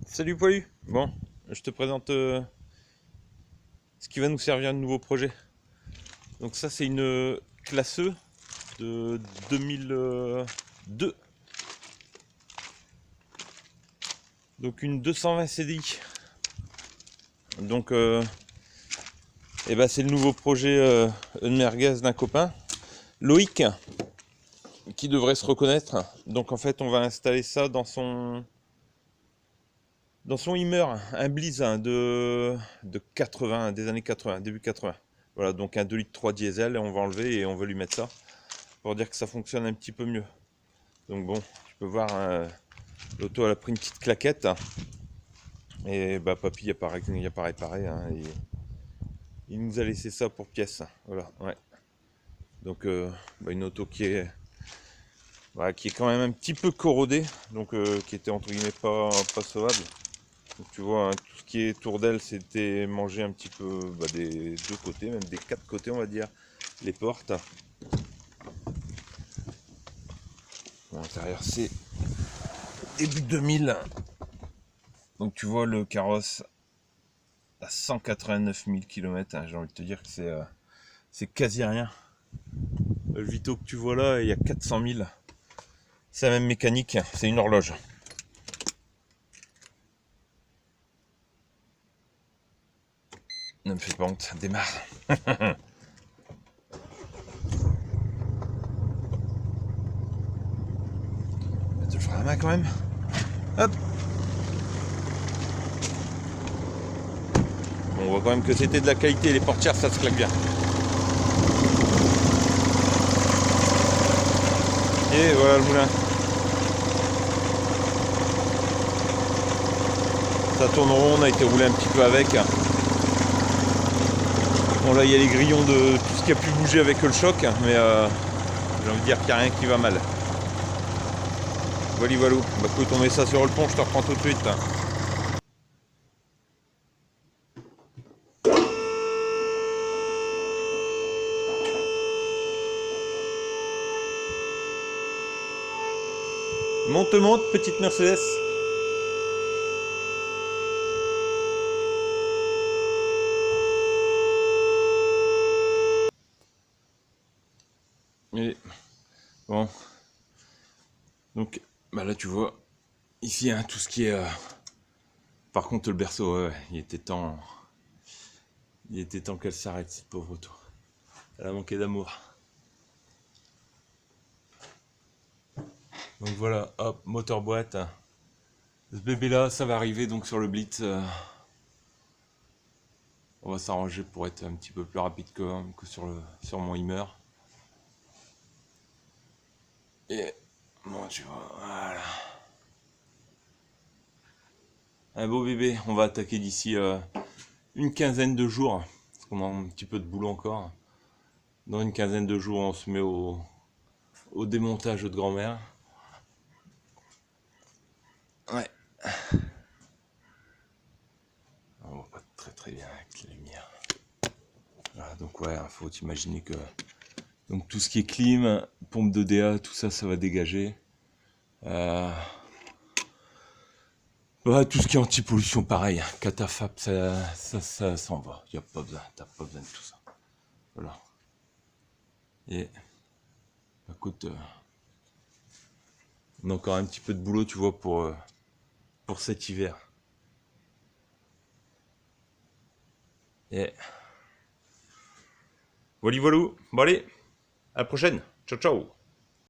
Salut Poilu. Bon, je te présente ce qui va nous servir de nouveau projet. Donc ça c'est une classe E de 2002. Donc une 220 CDI. Donc c'est le nouveau projet de merguez d'un copain, Loïc, qui devrait se reconnaître. Donc en fait on va installer ça dans son Hummer, un Bliss de 80, des années 80, début 80. Voilà, donc un 2 litres 3 diesel, et on va enlever et on va lui mettre ça pour dire que ça fonctionne un petit peu mieux. Donc bon, tu peux voir, l'auto elle a pris une petite claquette. Et bah papy a pas réparé, hein, il nous a laissé ça pour pièce. Voilà, ouais. Donc une auto qui est quand même un petit peu corrodée, donc qui était entre guillemets pas sauvable. Donc tu vois, hein, tout ce qui est tour-d'aile, c'était mangé un petit peu des deux côtés, même des quatre côtés, on va dire, les portes. Bon, l'intérieur, c'est début 2000. Donc tu vois le carrosse à 189 000 km, hein, j'ai envie de te dire que c'est quasi rien. Le Vito que tu vois là, il y a 400 000. C'est la même mécanique, c'est une horloge. Ne me fais pas honte, démarre. Tu le feras à la main quand même. Hop. Bon, on voit quand même que c'était de la qualité, les portières ça se claque bien. Et voilà le moulin. Ça tourne rond, on a été roulé un petit peu avec. Bon là il y a les grillons de tout ce qui a pu bouger avec le choc, mais j'ai envie de dire qu'il n'y a rien qui va mal. Voilà, voilà. Bah écoute, on met ça sur le pont, je te reprends tout de suite. Monte, petite Mercedes. Et bon, donc là tu vois, ici hein, tout ce qui est... Par contre le berceau, ouais, il était temps qu'elle s'arrête cette pauvre auto. Elle a manqué d'amour. Donc voilà, hop, moteur boîte. Ce bébé là, ça va arriver donc sur le Blitz. On va s'arranger pour être un petit peu plus rapide que sur mon Hummer. Et bon, tu vois, voilà. Un beau bébé, on va attaquer d'ici une quinzaine de jours. Parce qu'on a un petit peu de boulot encore. Dans une quinzaine de jours, on se met au démontage de grand-mère. Ouais. On voit pas très bien avec la lumière. Voilà, donc ouais, faut t'imaginer que donc tout ce qui est clim, pompe de DA, tout ça, ça va dégager. Tout ce qui est anti-pollution, pareil. Catafap, ça s'en va. Y a pas besoin, t'as pas besoin de tout ça. Voilà. Et écoute, on a encore un petit peu de boulot, tu vois, pour cet hiver. Et voilà, voilà. Bon allez, à la prochaine. Ciao, ciao.